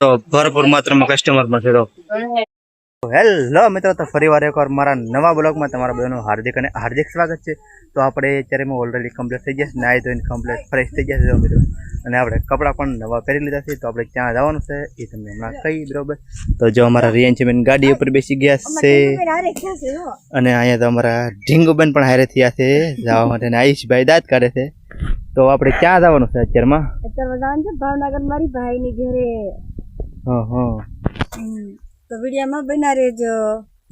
તો ભરપૂર માત્રામાં કસ્ટમર મળશે. તો હેલો મિત્રો, તો ફરીવાર એકવાર મારા નવા બ્લોગમાં તમારા બધાનું હાર્દિક અને હાર્દિક સ્વાગત છે. તો આપણે અત્યારે ઓલરેડી કમ્પ્લીટ થઈ જશે, નાહી ધોઈને કમ્પ્લીટ ફ્રેશ થઈ જશે મિત્રો. અને આપણે કપડાં પણ નવા પહેરી લીધા છે. તો આપણે ક્યાં જવાનું છે એ તમને હમણાં કહી બરોબર. તો જો અમારા રિયાન્ચીબેન ગાડી ઉપર બેસી ગયા છે અને અહીંયા તો અમારા ઢીંગુબેન પણ હારે થયા છે જવા માટે. આયુષભાઈ દાંત કાઢે છે. તો આપણે ક્યાં જવાનું છે અત્યારમાં? ભાવનગર મારી ભાઈ ની ઘરે. તો વિડીયોમાં બના રહેજો.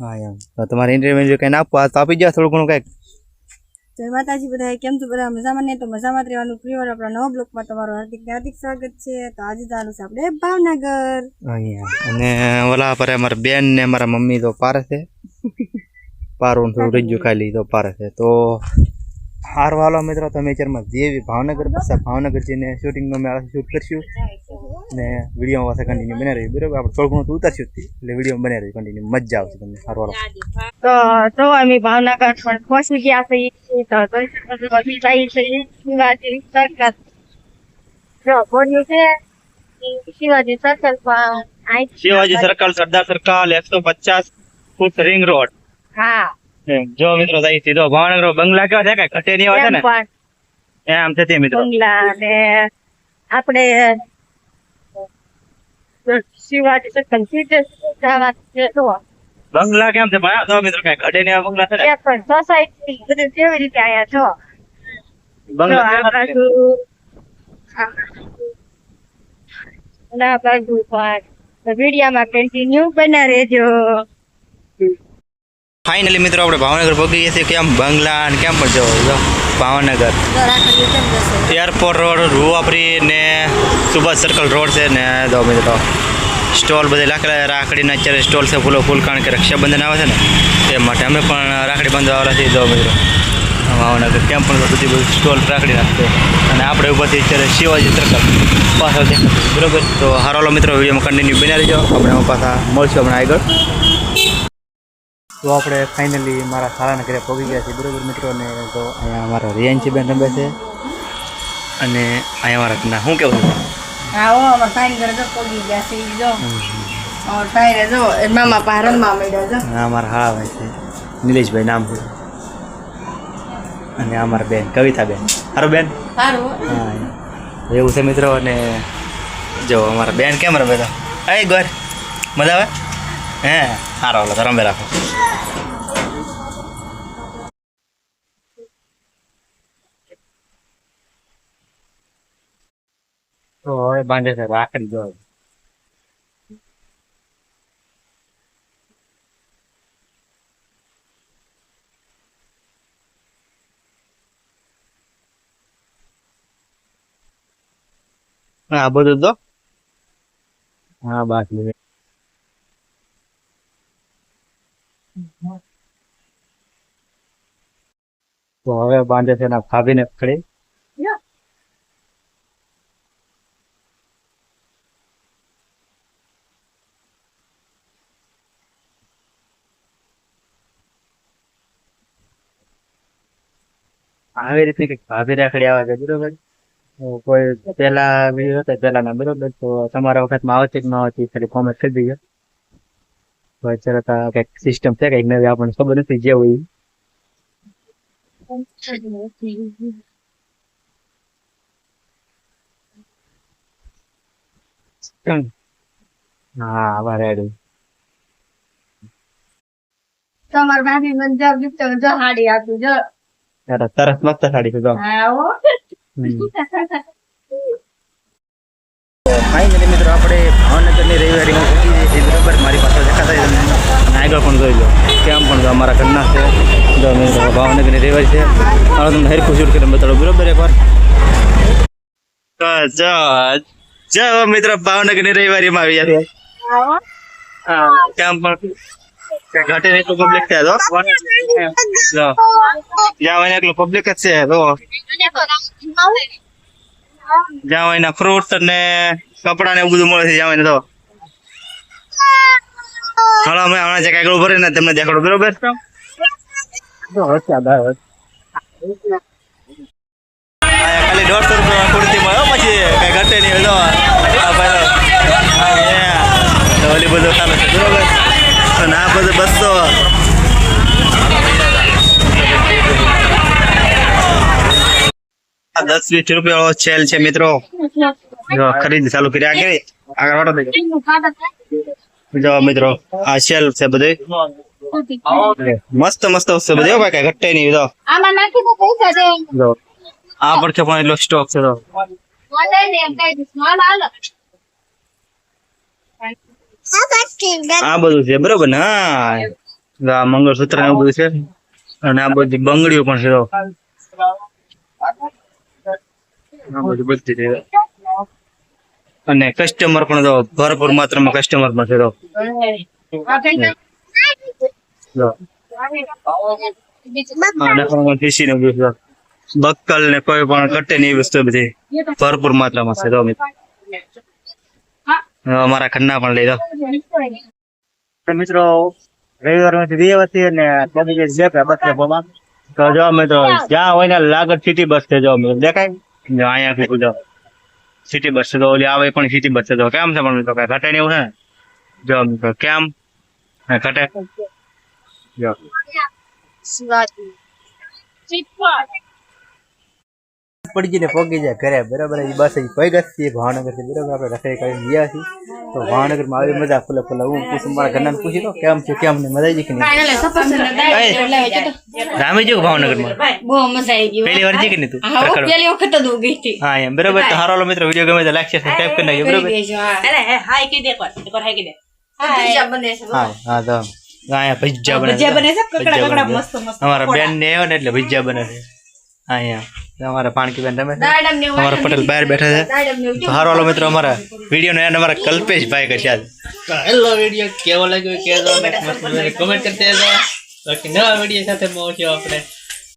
હા એમ તો તમારે ઇન્ટરવ્યુ કઈ આપવા તો આપી જાવ થોડું ઘણું કઈક. જય માતાજી બધા, કેમ છો બધા? મજામાં ને? તો મજામાં રહેવાનું. ફરીવાર આપણા નવા બ્લોગમાં તમારું હાર્દિક સ્વાગત છે. તો આજે જવાનું છે આપણે ભાવનગર. અને ઓલા પર અમારા બેન ને અમારા મમ્મી તો પારે છે. પારું થોડું રજ્જુ ખાલી તો પારે છે. તો હાર વાલો મિત્રો, તમે અત્યારમાં જેવી ભાવનગર પાસે ભાવનગર જઈને શૂટિંગનો મેં શૂટ કરશું ને વિડીયોમાં પાસે કન્ટિન્યુ બને રહી બરાબર. આપણે થોડું ઘણું ઉતારશું એટલે વિડીયો બને રહી કન્ટિન્યુ, મજા આવશે તમને. હાર વાલો તો જો અમે ભાવનગર પણ પહોંચી ગયા છીએ. તો શિવાજી સર્કલ જો બોલ્યું છે શિવાજી સર્કલ પણ શિવાજી સર્કલ, સરદાર સર્કલ, 150 ફૂટ રિંગ રોડ. હા જો મિત્રો થઈ સીધો ભાવનગર બંગલા કેવા છે, કઈ ઘટે નહીં આવે ને એમ થતી મિત્રો. બંગલા ને આપણે શિવાજી સર્કલ સીધે બંગલા કેમ છે ભાઈ? તો મિત્રો કઈ ઘટે નહીં આવે બંગલા છે ને. પણ સોસાયટી બધું કેવી રીતે આયા છો બંગલા આ બાજુ પણ વિડીયોમાં કન્ટિન્યુ બના રહેજો. ફાઇનલી મિત્રો આપણે ભાવનગર પહોંચી ગયા છીએ. કેમ બંગલા અને કેમ પણ જો ભાવનગર એરપોર્ટ રોડ, રૂવાપરી ને સુભાષ સર્કલ રોડ છે ને. તો મિત્રો સ્ટોલ બધે લાખેલા રાખડીના અત્યારે સ્ટોલ છે ફૂલ, કારણ કે રક્ષાબંધન આવે છે ને તે માટે અમે પણ રાખડી બાંધવાવાળા છીએ. તો મિત્રો ભાવનગર કેમ પણ બધી સ્ટોલ રાખડી નાખશે અને આપણે ઉપરથી અત્યારે શિવાજી સર્કલ પાછળ છે બરોબર. તો હારો મિત્રો વિડીયોમાં કન્ટિન્યુ બની રહેજો. આપણે પાછા મળશું હમણાં આગળ. તો આપણે ફાઇનલી મારા શાળાના ઘરે પહોંચી ગયા છીએ બરાબર મિત્રો. ને તો અહીંયા અમારા રિયાન્ચીબેન રમે છે અને અહીંયા મારા શું કેવું છે? હા અમારા ફાઈન ઘરે જો પહોંચી ગયા છે. જો ઓર ફાઈન જો મામા પારન મામે જો હા અમારા હાળાભાઈ છે, નિલેશભાઈ નામ છે. અને અમારા બેન કવિતાબેન. સારું બેન? સારું. હા એવું છે મિત્રો. અને જો અમારા બેન કેમ રમે તો એ ગોર મજા આવે હે? સારો ઓલો તો રમે રાખો. તો હવે બાંધે છે રાખડી. જો આ બધું તો હા બાકી તો હવે બાંધે છે એના ભાભીને ખડી. આવી રીતે કઈક ભાભી રાખડી આવે છે બરોબર. કોઈ પેલા વિડીયો હતા પેલાના બરોબર. તો તમારા વખતમાં આવતી જ ન આવતી, ખાલી ફોર્મેટ કરી દઈએ. તો અત્યારે કઈક સિસ્ટમ છે કઈક નવી, આપણને ખબર નથી જે હોય. હા આવા રેડી. તમારા ભાભી મને જબ દીકતો જો હાડી આપી જો તરત મસ્ત સાડી છે. આવો ફાઇનલી મિત્રો આપણે ભાવનગરની રવિવારીમાં પહોંચી જઈએ છીએ બરાબર. મારી પાસે દેખાતા તમને અને આગળ પણ જોઈ લો કેમ પણ અમારા ઘરના છે. જો મિત્રો ભાવનગરની રવિવારી છે. હવે તમને હરખું શૂટ કરીને બતાડો બરોબર એકવાર. જો મિત્રો ભાવનગરની રવિવારીમાં આવી ગયા. હા કેમ પણ ઘટે નહીં તો પબ્લિક છે. તો જ્યાં એકલું પબ્લિક જ છે. તો જ્યાં એના ફ્રૂટ ને કપડા ને એવું બધું મળે છે જ્યાં તો. હાલો અમે હમણાં જે કાંઈ ભરે ને તમને દેખાડો બરોબર. ખાલી 150 રૂપિયા કુર્તી મળે પછી બધું ચાલે છે બરોબર. અને આ બધું 10-20 રૂપિયા વાળો સેલ છે મિત્રો. જો ખરીદી ચાલુ કરી આગળ વાળો જો મિત્રો આ સેલ છે બધું મસ્ત મસ્ત વસ્તુ બધી ભાઈ કઈ ઘટે નહીં. જો આમાં નાખી તો પૈસા દે જો આ પડખે પણ એટલો સ્ટોક છે. તો ઓનલાઈન ને એમ કઈ માલ હાલો આ બધું છે બરોબર ને. હા આ મંગળસૂત્ર ને એવું બધું છે અને આ બધી બંગડીઓ પણ છે. તો આ બધું બધી છે અને કસ્ટમર પણ તો ભરપૂર માત્રામાં કસ્ટમર પણ છે. તો જો પીસી ને બધું બક્કલ ને કોઈ પણ કટે ની વસ્તુ બધી ભરપૂર માત્રામાં છે. તો અમારા ખન્ના પણ લઈ દો મિત્રો. રવિવાર માંથી 2 વાગે ને બસ તો જો અમે તો જ્યાં હોય ને લાગત સિટી બસ છે. જો મિત્રો દેખાય જો અહીંયા જો સિટી બસ છે. તો ઓલી આવે પણ સિટી બસ છે. તો કેમ છે પણ તો કઈ ઘટે ને એવું છે ને. જો મિત્રો કેમ ઘટે જો પડી જઈને પગી જાય ઘરે બરાબર. બસ પગ જ ભાવનગર થી બરાબર. આપણે રસોઈ કરીને ગયા છીએ તો ભાવનગર માં આવી મજા ફૂલે ફૂલે. હું પૂછું મારા ઘરના પૂછી તો કેમ છે કેમ નહીં મજા આવી કે નહીં. રામી જો ભાવનગર માં બહુ મજા આવી ગઈ. પહેલી વાર જી કે નહીં તું પહેલી વખત જ ગઈ હતી. હા એમ બરાબર. તો હારો મિત્રો વિડીયો ગમે તો લાઈક શેર સબસ્ક્રાઇબ કરી નાખજો બરાબર. અરે હાય કે દે એકવાર હાય કે દે. ભજીયા બને છે. હા હા તો અહીંયા ભજીયા બને છે. કકડા કકડા મસ્ત મસ્ત. અમારા બેન ને આવ્યો ને એટલે ભજીયા બને છે અહીંયા. અમારા પાણકી બેન રમે છે. દાડમ ને અમારા પટેલ બહાર બેઠા છે. દાડમ ને તો હારો હાલો મિત્રો અમારા વિડીયો ને અમારા કલ્પેશભાઈ કરશે આજ. તો હેલો વિડીયો કેવો લાગ્યો કહેજો, કમેન્ટ કરતે રહેજો. બાકી નવા વિડીયો સાથે મળીશું આપણે.